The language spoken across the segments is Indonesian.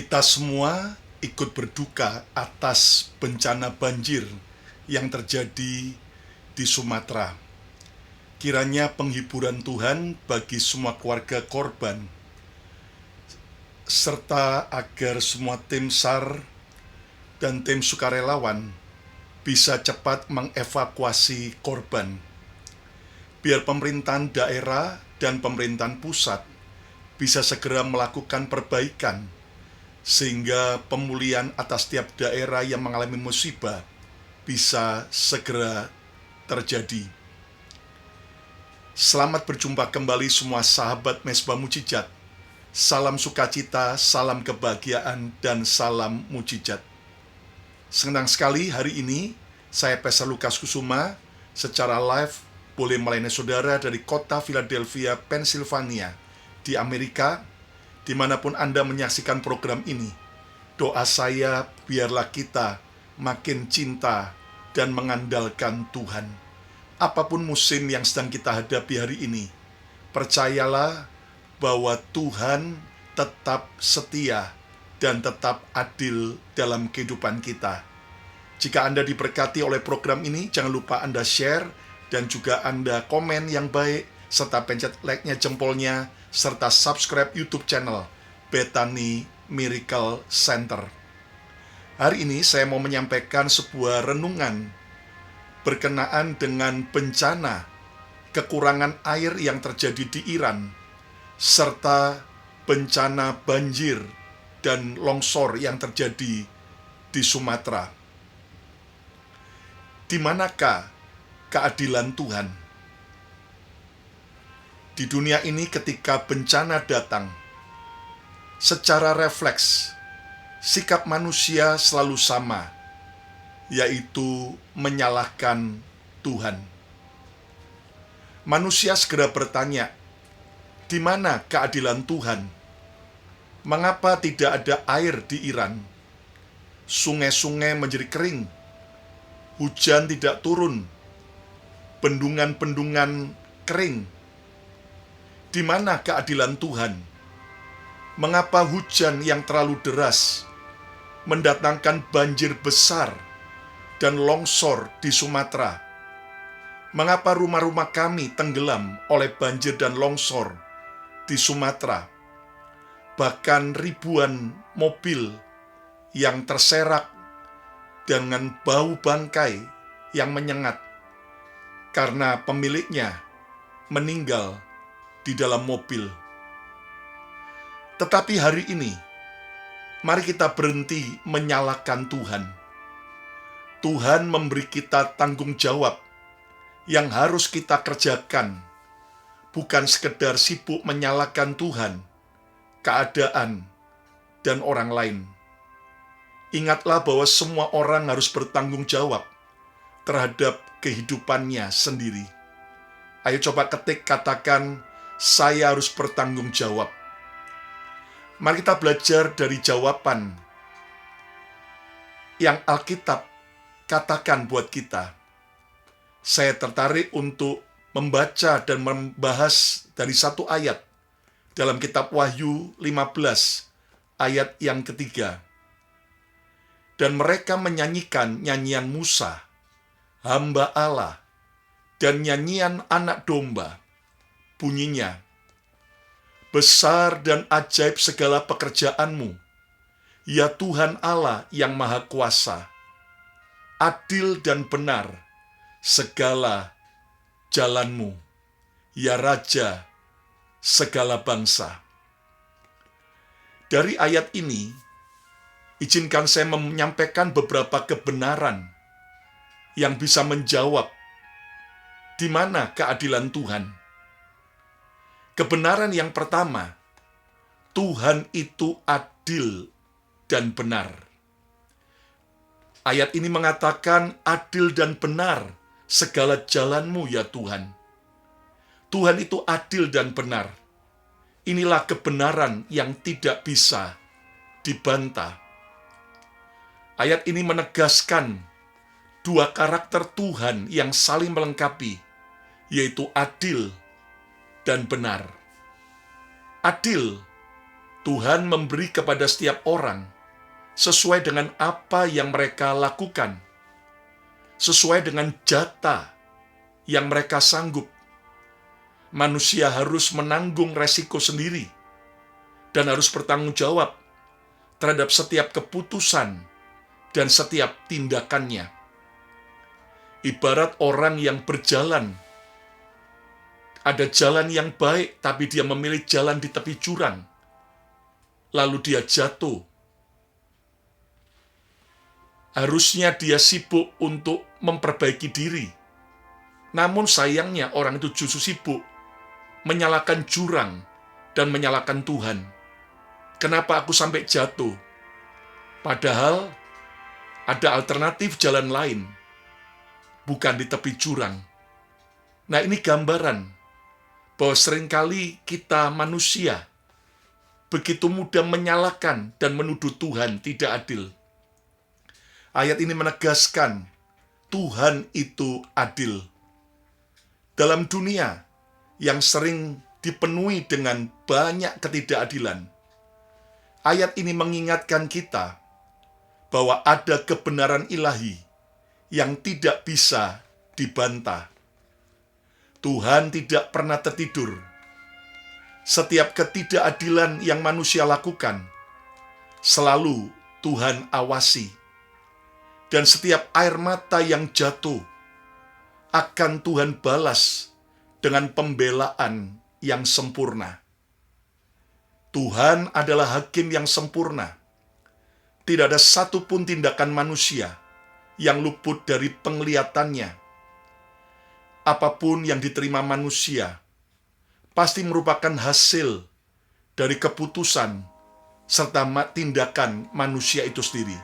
Kita semua ikut berduka atas bencana banjir yang terjadi di Sumatera. Kiranya penghiburan Tuhan bagi semua keluarga korban, serta agar semua tim SAR dan tim sukarelawan bisa cepat mengevakuasi korban. Biar pemerintahan daerah dan pemerintahan pusat bisa segera melakukan perbaikan, sehingga pemulihan atas tiap daerah yang mengalami musibah bisa segera terjadi. Selamat berjumpa kembali semua sahabat Mesbah Mujizat. Salam sukacita, salam kebahagiaan, dan salam mujizat. Senang sekali hari ini saya Pastor Lukas Kusuma secara live boleh melayani saudara dari kota Philadelphia, Pennsylvania di Amerika. Dimanapun Anda menyaksikan program ini, doa saya biarlah kita makin cinta dan mengandalkan Tuhan. Apapun musim yang sedang kita hadapi hari ini, percayalah bahwa Tuhan tetap setia dan tetap adil dalam kehidupan kita. Jika Anda diberkati oleh program ini, jangan lupa Anda share dan juga Anda komen yang baik, serta pencet like-nya, jempolnya, serta subscribe YouTube channel Bethany Miracle Center. Hari ini saya mau menyampaikan sebuah renungan berkenaan dengan bencana kekurangan air yang terjadi di Iran, serta bencana banjir dan longsor yang terjadi di Sumatera. Di manakah keadilan Tuhan? Di dunia ini ketika bencana datang, secara refleks, sikap manusia selalu sama, yaitu menyalahkan Tuhan. Manusia segera bertanya, di mana keadilan Tuhan? Mengapa tidak ada air di Iran? Sungai-sungai menjadi kering, hujan tidak turun, bendungan-bendungan kering. Di mana keadilan Tuhan? Mengapa hujan yang terlalu deras mendatangkan banjir besar dan longsor di Sumatera? Mengapa rumah-rumah kami tenggelam oleh banjir dan longsor di Sumatera? Bahkan ribuan mobil yang terserak dengan bau bangkai yang menyengat karena pemiliknya meninggal di dalam mobil. Tetapi hari ini, mari kita berhenti menyalahkan Tuhan. Tuhan memberi kita tanggung jawab yang harus kita kerjakan, bukan sekedar sibuk menyalahkan Tuhan, keadaan, dan orang lain. Ingatlah bahwa semua orang harus bertanggung jawab terhadap kehidupannya sendiri. Ayo coba ketik, katakan, saya harus bertanggung jawab. Mari kita belajar dari jawaban yang Alkitab katakan buat kita. Saya tertarik untuk membaca dan membahas dari satu ayat dalam kitab Wahyu 15 ayat yang ketiga. Dan mereka menyanyikan nyanyian Musa, hamba Allah, dan nyanyian anak domba. Bunyinya, besar dan ajaib segala pekerjaanmu, ya Tuhan Allah yang Maha Kuasa. Adil dan benar segala jalanmu, ya Raja segala bangsa. Dari ayat ini, izinkan saya menyampaikan beberapa kebenaran yang bisa menjawab di mana keadilan Tuhan. Kebenaran yang pertama, Tuhan itu adil dan benar. Ayat ini mengatakan adil dan benar segala jalanmu ya Tuhan. Tuhan itu adil dan benar. Inilah kebenaran yang tidak bisa dibantah. Ayat ini menegaskan dua karakter Tuhan yang saling melengkapi, yaitu adil dan benar. Adil Tuhan memberi kepada setiap orang sesuai dengan apa yang mereka lakukan, sesuai dengan jatah yang mereka sanggup. Manusia harus menanggung resiko sendiri dan harus bertanggung jawab terhadap setiap keputusan dan setiap tindakannya. Ibarat orang yang berjalan, ada jalan yang baik, tapi dia memilih jalan di tepi jurang, lalu dia jatuh. Harusnya dia sibuk untuk memperbaiki diri. Namun sayangnya orang itu justru sibuk menyalahkan jurang dan menyalahkan Tuhan. Kenapa aku sampai jatuh? Padahal ada alternatif jalan lain, bukan di tepi jurang. Nah, ini gambaran bahwa seringkali kita manusia begitu mudah menyalahkan dan menuduh Tuhan tidak adil. Ayat ini menegaskan Tuhan itu adil. Dalam dunia yang sering dipenuhi dengan banyak ketidakadilan, ayat ini mengingatkan kita bahwa ada kebenaran ilahi yang tidak bisa dibantah. Tuhan tidak pernah tertidur. Setiap ketidakadilan yang manusia lakukan, selalu Tuhan awasi. Dan setiap air mata yang jatuh, akan Tuhan balas dengan pembelaan yang sempurna. Tuhan adalah hakim yang sempurna. Tidak ada satupun tindakan manusia yang luput dari penglihatannya. Apapun yang diterima manusia, pasti merupakan hasil dari keputusan serta tindakan manusia itu sendiri.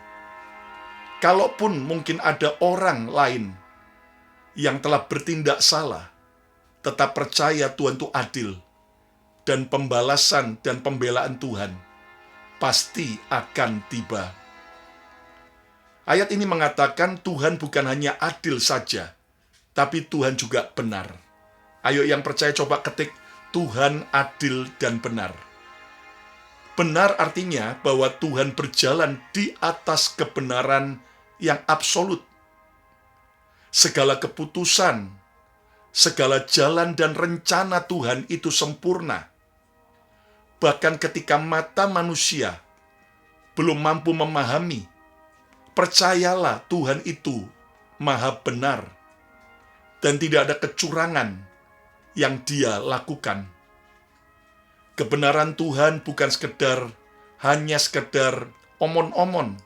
Kalaupun mungkin ada orang lain yang telah bertindak salah, tetap percaya Tuhan itu adil, dan pembalasan dan pembelaan Tuhan pasti akan tiba. Ayat ini mengatakan Tuhan bukan hanya adil saja, tapi Tuhan juga benar. Ayo yang percaya coba ketik Tuhan adil dan benar. Benar artinya bahwa Tuhan berjalan di atas kebenaran yang absolut. Segala keputusan, segala jalan dan rencana Tuhan itu sempurna. Bahkan ketika mata manusia belum mampu memahami, percayalah Tuhan itu maha benar dan tidak ada kecurangan yang Dia lakukan. Kebenaran Tuhan bukan hanya sekedar omon-omon,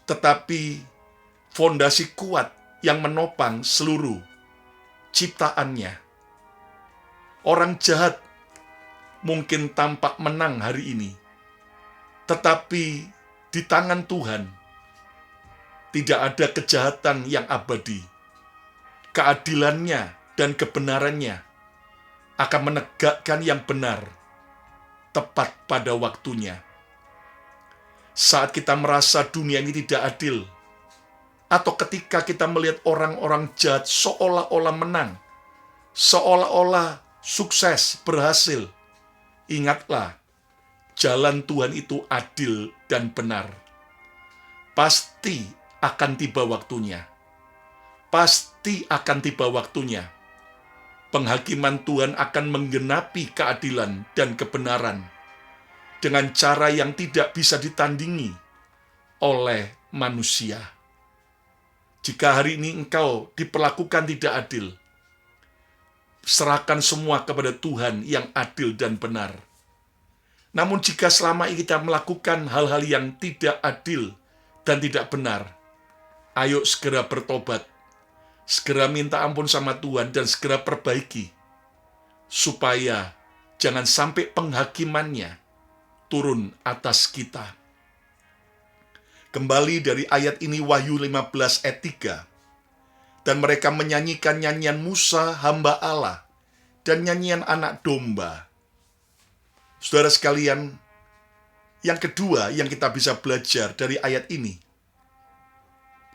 tetapi fondasi kuat yang menopang seluruh ciptaannya. Orang jahat mungkin tampak menang hari ini, tetapi di tangan Tuhan tidak ada kejahatan yang abadi. Keadilannya dan kebenarannya akan menegakkan yang benar tepat pada waktunya. Saat kita merasa dunia ini tidak adil, atau ketika kita melihat orang-orang jahat seolah-olah menang, seolah-olah sukses, berhasil, ingatlah, jalan Tuhan itu adil dan benar. Pasti akan tiba waktunya. Pasti akan tiba waktunya. Penghakiman Tuhan akan menggenapi keadilan dan kebenaran dengan cara yang tidak bisa ditandingi oleh manusia. Jika hari ini engkau diperlakukan tidak adil, serahkan semua kepada Tuhan yang adil dan benar. Namun jika selama ini kita melakukan hal-hal yang tidak adil dan tidak benar, ayo segera bertobat. Segera minta ampun sama Tuhan dan segera perbaiki, supaya jangan sampai penghakimannya turun atas kita. Kembali dari ayat ini Wahyu 15 ayat 3. Dan mereka menyanyikan nyanyian Musa hamba Allah dan nyanyian anak domba. Saudara sekalian, yang kedua yang kita bisa belajar dari ayat ini,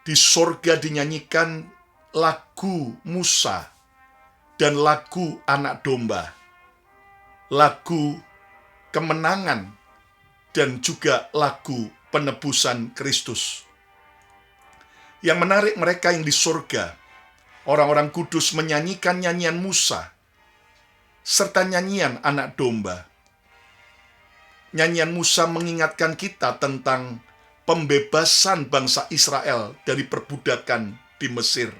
di sorga dinyanyikan lagu Musa dan lagu anak domba, lagu kemenangan dan juga lagu penebusan Kristus. Yang menarik mereka yang di surga, orang-orang kudus menyanyikan nyanyian Musa, serta nyanyian anak domba. Nyanyian Musa mengingatkan kita tentang pembebasan bangsa Israel dari perbudakan di Mesir.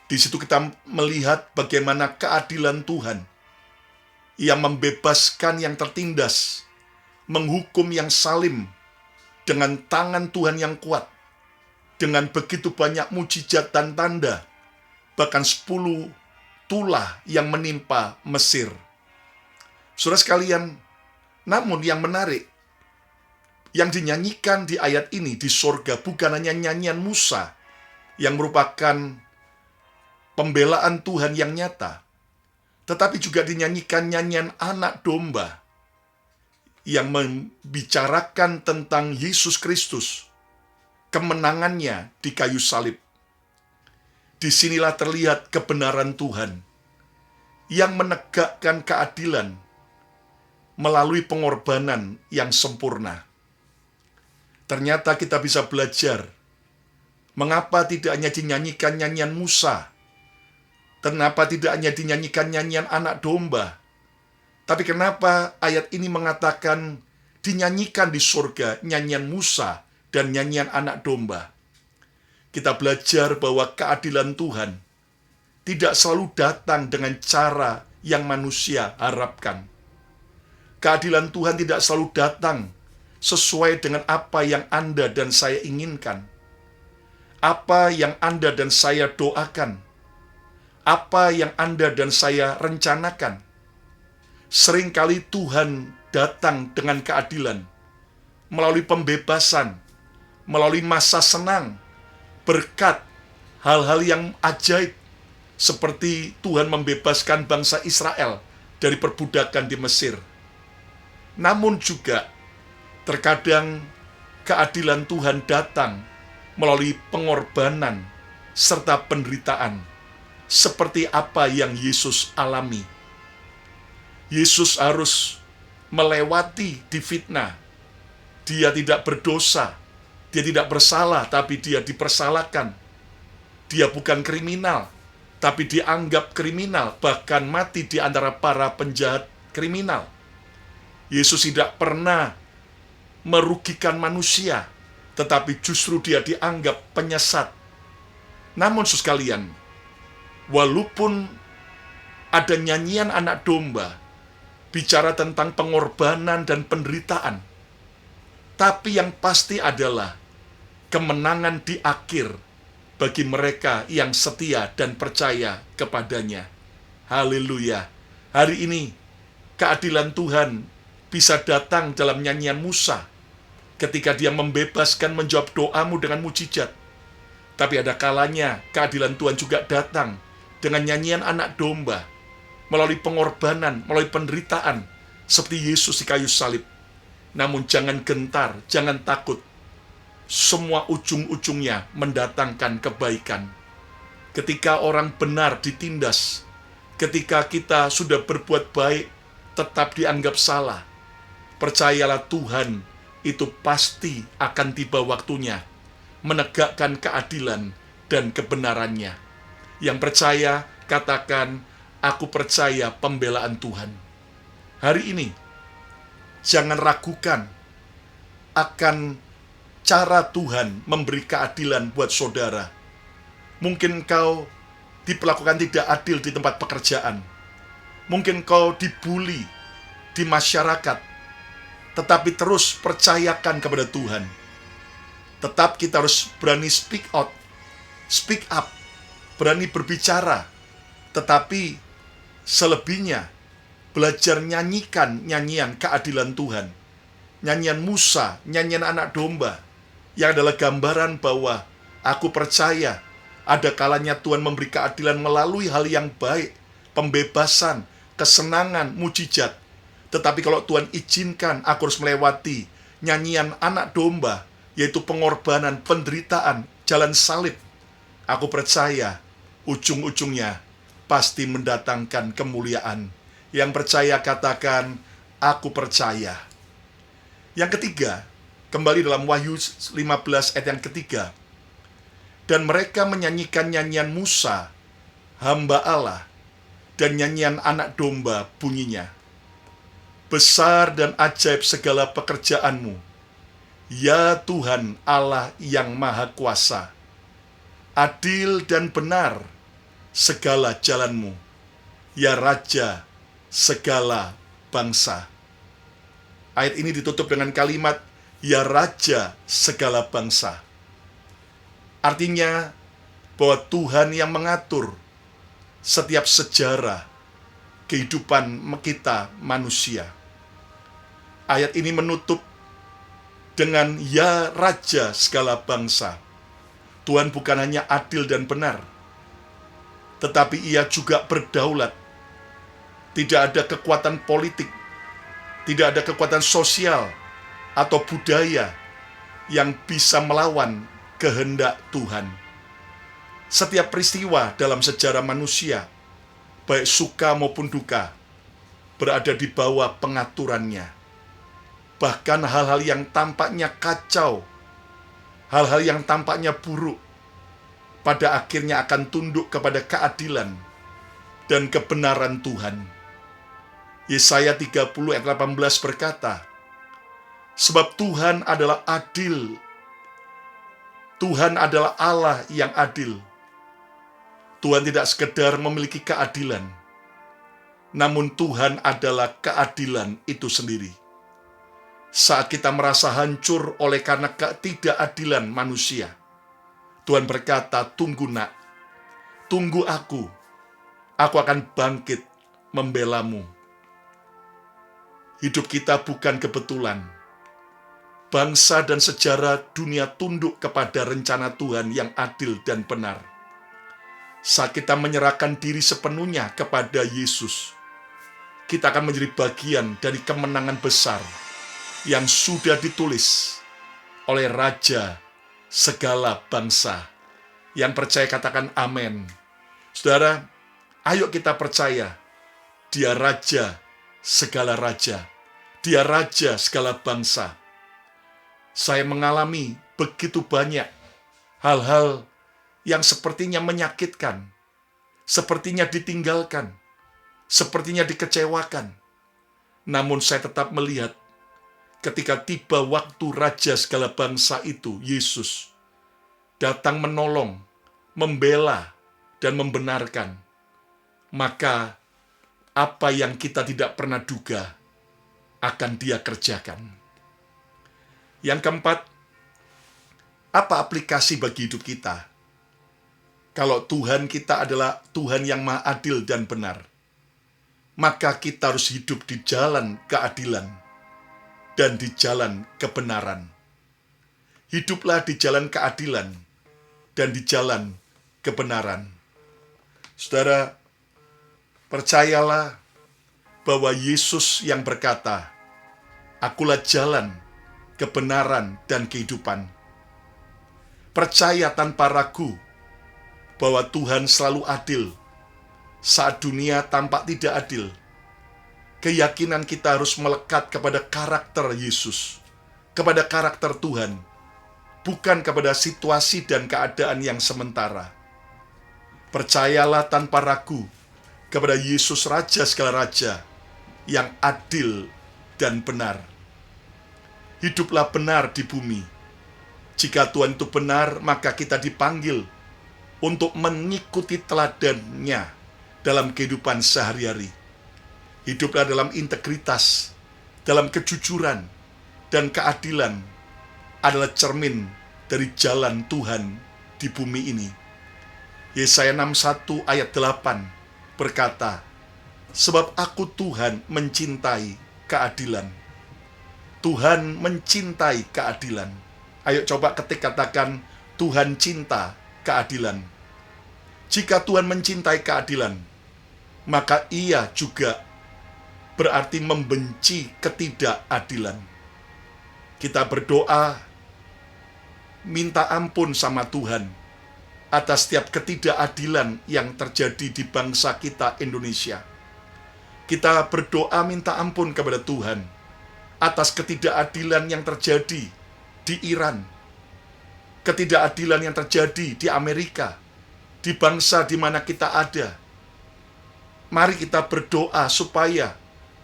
Di situ kita melihat bagaimana keadilan Tuhan yang membebaskan yang tertindas, menghukum yang zalim dengan tangan Tuhan yang kuat, dengan begitu banyak mujizat dan tanda, bahkan 10 tulah yang menimpa Mesir. Saudara sekalian, namun yang menarik, yang dinyanyikan di ayat ini di sorga bukan hanya nyanyian Musa yang merupakan pembelaan Tuhan yang nyata, tetapi juga dinyanyikan nyanyian anak domba yang membicarakan tentang Yesus Kristus, kemenangannya di kayu salib. Disinilah terlihat kebenaran Tuhan yang menegakkan keadilan melalui pengorbanan yang sempurna. Ternyata kita bisa belajar mengapa tidak hanya dinyanyikan nyanyian Musa, kenapa tidak hanya dinyanyikan nyanyian anak domba, tapi kenapa ayat ini mengatakan dinyanyikan di surga nyanyian Musa dan nyanyian anak domba. Kita belajar bahwa keadilan Tuhan tidak selalu datang dengan cara yang manusia harapkan. Keadilan Tuhan tidak selalu datang sesuai dengan apa yang Anda dan saya inginkan, apa yang Anda dan saya doakan, apa yang Anda dan saya rencanakan. Seringkali Tuhan datang dengan keadilan melalui pembebasan, melalui masa senang, berkat hal-hal yang ajaib, seperti Tuhan membebaskan bangsa Israel dari perbudakan di Mesir. Namun juga terkadang keadilan Tuhan datang melalui pengorbanan serta penderitaan, seperti apa yang Yesus alami. Yesus harus melewati difitnah. Dia tidak berdosa, dia tidak bersalah, tapi dia dipersalahkan. Dia bukan kriminal, tapi dianggap kriminal, bahkan mati di antara para penjahat kriminal. Yesus tidak pernah merugikan manusia, tetapi justru dia dianggap penyesat. Namun sekalian, walaupun ada nyanyian anak domba, bicara tentang pengorbanan dan penderitaan, tapi yang pasti adalah kemenangan di akhir bagi mereka yang setia dan percaya kepadanya. Haleluya. Hari ini, keadilan Tuhan bisa datang dalam nyanyian Musa, ketika dia membebaskan menjawab doamu dengan mujizat. Tapi ada kalanya keadilan Tuhan juga datang dengan nyanyian anak domba, melalui pengorbanan, melalui penderitaan, seperti Yesus di kayu salib. Namun jangan gentar, jangan takut. Semua ujung-ujungnya mendatangkan kebaikan. Ketika orang benar ditindas, ketika kita sudah berbuat baik, tetap dianggap salah, percayalah Tuhan itu pasti akan tiba waktunya menegakkan keadilan dan kebenarannya. Yang percaya, katakan, aku percaya pembelaan Tuhan. Hari ini, jangan ragukan akan cara Tuhan memberi keadilan buat saudara. Mungkin kau diperlakukan tidak adil di tempat pekerjaan. Mungkin kau dibully di masyarakat. Tetapi terus percayakan kepada Tuhan. Tetap kita harus berani speak out, speak up, berani berbicara. Tetapi selebihnya, belajar nyanyikan nyanyian keadilan Tuhan. Nyanyian Musa, nyanyian anak domba, yang adalah gambaran bahwa aku percaya ada kalanya Tuhan memberi keadilan melalui hal yang baik, pembebasan, kesenangan, mujizat. Tetapi kalau Tuhan izinkan aku harus melewati nyanyian anak domba, yaitu pengorbanan, penderitaan, jalan salib, aku percaya ujung-ujungnya pasti mendatangkan kemuliaan. Yang percaya katakan, aku percaya. Yang ketiga, kembali dalam Wahyu 15 ayat yang ketiga. Dan mereka menyanyikan nyanyian Musa, hamba Allah, dan nyanyian anak domba bunyinya. Besar dan ajaib segala pekerjaanmu, ya Tuhan Allah yang Maha Kuasa. Adil dan benar segala jalanmu, ya Raja segala bangsa. Ayat ini ditutup dengan kalimat, ya Raja segala bangsa. Artinya bahwa Tuhan yang mengatur setiap sejarah kehidupan kita manusia. Ayat ini menutup dengan ya Raja segala bangsa. Tuhan bukan hanya adil dan benar, tetapi Ia juga berdaulat. Tidak ada kekuatan politik, tidak ada kekuatan sosial atau budaya yang bisa melawan kehendak Tuhan. Setiap peristiwa dalam sejarah manusia, baik suka maupun duka, berada di bawah pengaturannya. Bahkan hal-hal yang tampaknya kacau, hal-hal yang tampaknya buruk, pada akhirnya akan tunduk kepada keadilan dan kebenaran Tuhan. Yesaya 30 ayat 18 berkata, sebab Tuhan adalah adil. Tuhan adalah Allah yang adil. Tuhan tidak sekedar memiliki keadilan, namun Tuhan adalah keadilan itu sendiri. Saat kita merasa hancur oleh karena ketidakadilan manusia, Tuhan berkata, tunggu nak, tunggu aku akan bangkit membelamu. Hidup kita bukan kebetulan. Bangsa dan sejarah dunia tunduk kepada rencana Tuhan yang adil dan benar. Saat kita menyerahkan diri sepenuhnya kepada Yesus, kita akan menjadi bagian dari kemenangan besar yang sudah ditulis oleh Raja segala bangsa. Yang percaya katakan amin. Saudara, ayo kita percaya, Dia Raja segala raja. Dia Raja segala bangsa. Saya mengalami begitu banyak hal-hal yang sepertinya menyakitkan, sepertinya ditinggalkan, sepertinya dikecewakan. Namun saya tetap melihat ketika tiba waktu Raja segala bangsa itu, Yesus, datang menolong, membela, dan membenarkan. Maka apa yang kita tidak pernah duga akan Dia kerjakan. Yang keempat, apa aplikasi bagi hidup kita? Kalau Tuhan kita adalah Tuhan yang Maha Adil dan benar, maka kita harus hidup di jalan keadilan dan di jalan kebenaran. Hiduplah di jalan keadilan dan di jalan kebenaran. Saudara, percayalah bahwa Yesus yang berkata, Akulah jalan, kebenaran, dan kehidupan. Percaya tanpa ragu bahwa Tuhan selalu adil saat dunia tampak tidak adil. Keyakinan kita harus melekat kepada karakter Yesus, kepada karakter Tuhan, bukan kepada situasi dan keadaan yang sementara. Percayalah tanpa ragu kepada Yesus Raja segala raja yang adil dan benar. Hiduplah benar di bumi. Jika Tuhan itu benar, maka kita dipanggil untuk mengikuti teladannya dalam kehidupan sehari-hari. Hiduplah dalam integritas, dalam kejujuran, dan keadilan adalah cermin dari jalan Tuhan di bumi ini. Yesaya 61 ayat 8 berkata, sebab aku Tuhan mencintai keadilan. Tuhan mencintai keadilan. Ayo coba ketik katakan, Tuhan cinta keadilan. Jika Tuhan mencintai keadilan, maka Ia juga berarti membenci ketidakadilan. Kita berdoa, minta ampun sama Tuhan atas setiap ketidakadilan yang terjadi di bangsa kita Indonesia. Kita berdoa minta ampun kepada Tuhan atas ketidakadilan yang terjadi di Iran, ketidakadilan yang terjadi di Amerika, di bangsa di mana kita ada. Mari kita berdoa supaya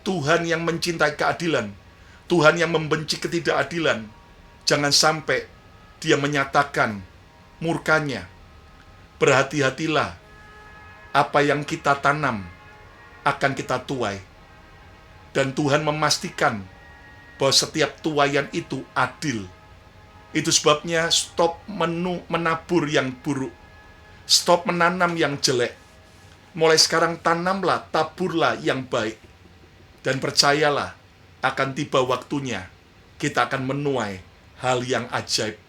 Tuhan yang mencintai keadilan, Tuhan yang membenci ketidakadilan, jangan sampai Dia menyatakan murkanya. Berhati-hatilah, apa yang kita tanam akan kita tuai. Dan Tuhan memastikan bahwa setiap tuaian itu adil. Itu sebabnya stop menabur yang buruk, stop menanam yang jelek. Mulai sekarang tanamlah, taburlah yang baik. Dan percayalah, akan tiba waktunya kita akan menuai hal yang ajaib.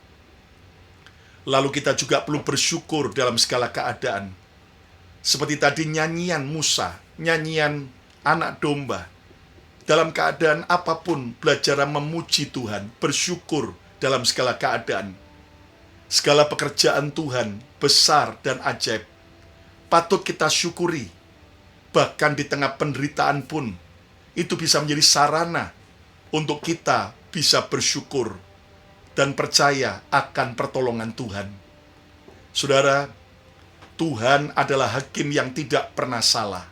Lalu kita juga perlu bersyukur dalam segala keadaan. Seperti tadi nyanyian Musa, nyanyian anak domba. Dalam keadaan apapun, belajar memuji Tuhan, bersyukur dalam segala keadaan. Segala pekerjaan Tuhan besar dan ajaib. Patut kita syukuri. Bahkan di tengah penderitaan pun, itu bisa menjadi sarana untuk kita bisa bersyukur dan percaya akan pertolongan Tuhan. Saudara, Tuhan adalah hakim yang tidak pernah salah.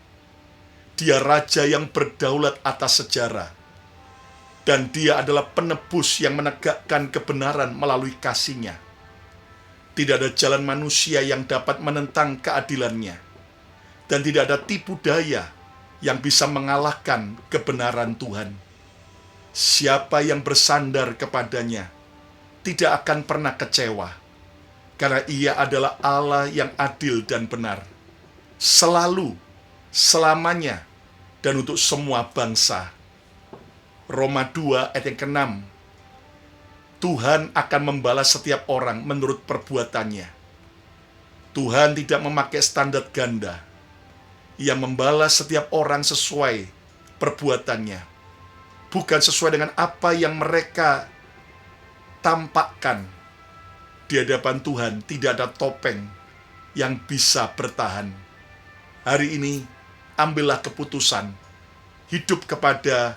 Dia raja yang berdaulat atas sejarah. Dan Dia adalah penebus yang menegakkan kebenaran melalui kasih-Nya. Tidak ada jalan manusia yang dapat menentang keadilan-Nya. Dan tidak ada tipu daya yang bisa mengalahkan kebenaran Tuhan. Siapa yang bersandar kepadanya tidak akan pernah kecewa, karena Ia adalah Allah yang adil dan benar, selalu, selamanya, dan untuk semua bangsa. Roma 2 ayat yang ke-6, Tuhan akan membalas setiap orang menurut perbuatannya. Tuhan tidak memakai standar ganda. Ia membalas setiap orang sesuai perbuatannya, bukan sesuai dengan apa yang mereka tampakkan. Di hadapan Tuhan tidak ada topeng yang bisa bertahan. Hari ini, ambillah keputusan, hidup kepada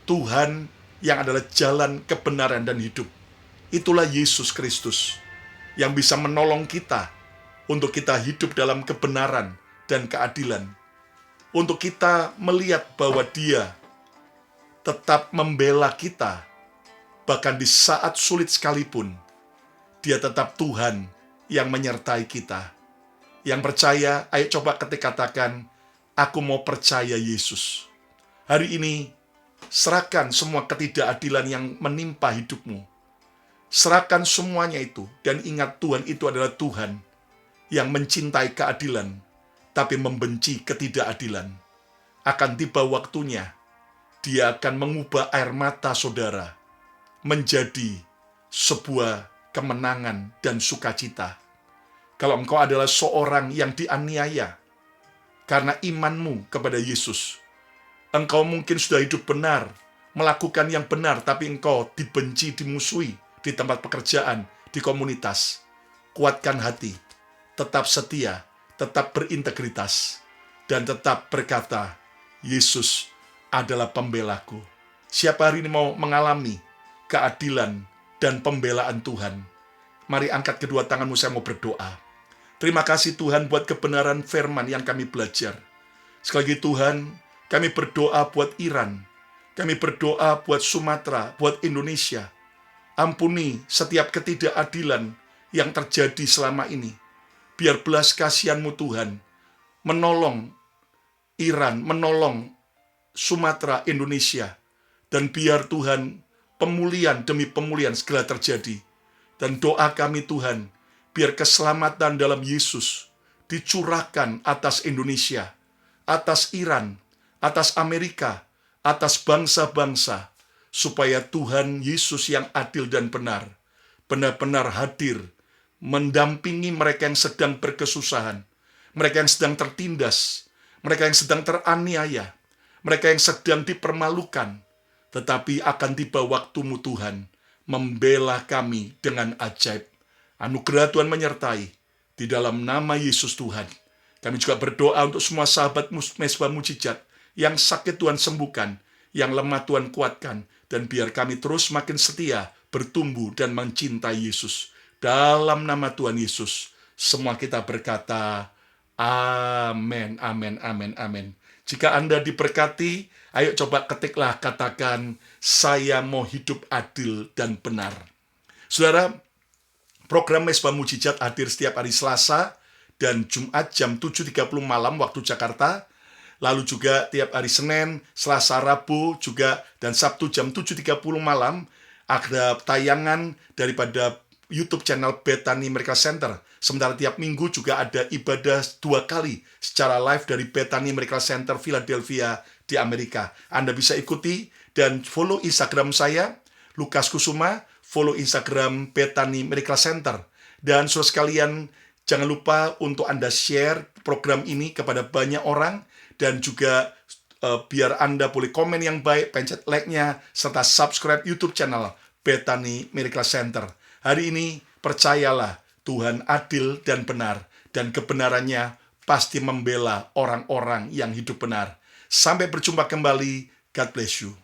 Tuhan yang adalah jalan kebenaran dan hidup. Itulah Yesus Kristus yang bisa menolong kita untuk kita hidup dalam kebenaran dan keadilan. Untuk kita melihat bahwa Dia tetap membela kita, bahkan di saat sulit sekalipun, Dia tetap Tuhan yang menyertai kita. Yang percaya, ayo coba katakan, aku mau percaya Yesus. Hari ini, serahkan semua ketidakadilan yang menimpa hidupmu. Serahkan semuanya itu, dan ingat Tuhan itu adalah Tuhan yang mencintai keadilan, tapi membenci ketidakadilan. Akan tiba waktunya, Dia akan mengubah air mata saudara menjadi sebuah kemenangan dan sukacita. Kalau engkau adalah seorang yang dianiaya karena imanmu kepada Yesus, engkau mungkin sudah hidup benar, melakukan yang benar, tapi engkau dibenci, dimusuhi di tempat pekerjaan, di komunitas. Kuatkan hati, tetap setia, tetap berintegritas, dan tetap berkata, Yesus adalah pembelaku. Siapa hari ini mau mengalami keadilan dan pembelaan Tuhan? Mari angkat kedua tanganmu, saya mau berdoa. Terima kasih Tuhan buat kebenaran firman yang kami belajar. Sekali lagi Tuhan, kami berdoa buat Iran. Kami berdoa buat Sumatera, buat Indonesia. Ampuni setiap ketidakadilan yang terjadi selama ini. Biar belas kasihan-Mu Tuhan menolong Iran, menolong Sumatera, Indonesia. Dan biar Tuhan pemulihan demi pemulihan segera terjadi. Dan doa kami Tuhan, biar keselamatan dalam Yesus dicurahkan atas Indonesia, atas Iran, atas Amerika, atas bangsa-bangsa, supaya Tuhan Yesus yang adil dan benar, benar-benar hadir, mendampingi mereka yang sedang berkesusahan, mereka yang sedang tertindas, mereka yang sedang teraniaya, mereka yang sedang dipermalukan, tetapi akan tiba waktumu Tuhan, membela kami dengan ajaib. Anugerah Tuhan menyertai, di dalam nama Yesus Tuhan. Kami juga berdoa untuk semua sahabat Mesbah Mujizat, yang sakit Tuhan sembuhkan, yang lemah Tuhan kuatkan, dan biar kami terus makin setia, bertumbuh dan mencintai Yesus. Dalam nama Tuhan Yesus, semua kita berkata, amin, amin, amin, amin. Jika Anda diberkati, ayo coba ketiklah, katakan, saya mau hidup adil dan benar. Saudara, program Mesbah Mujizat hadir setiap hari Selasa dan Jumat jam 7.30 malam waktu Jakarta. Lalu juga tiap hari Senin, Selasa, Rabu juga, dan Sabtu jam 7.30 malam ada tayangan daripada YouTube channel Bethany Miracle Center. Sementara tiap minggu juga ada ibadah 2 kali secara live dari Bethany Miracle Center Philadelphia di Amerika. Anda bisa ikuti dan follow Instagram saya, Lukas Kusuma, follow Instagram Bethany Miracle Center. Dan saudara sekalian, jangan lupa untuk Anda share program ini kepada banyak orang, dan juga biar Anda boleh komen yang baik, pencet like-nya, serta subscribe YouTube channel Bethany Miracle Center. Hari ini, percayalah, Tuhan adil dan benar, dan kebenarannya pasti membela orang-orang yang hidup benar. Sampai berjumpa kembali. God bless you.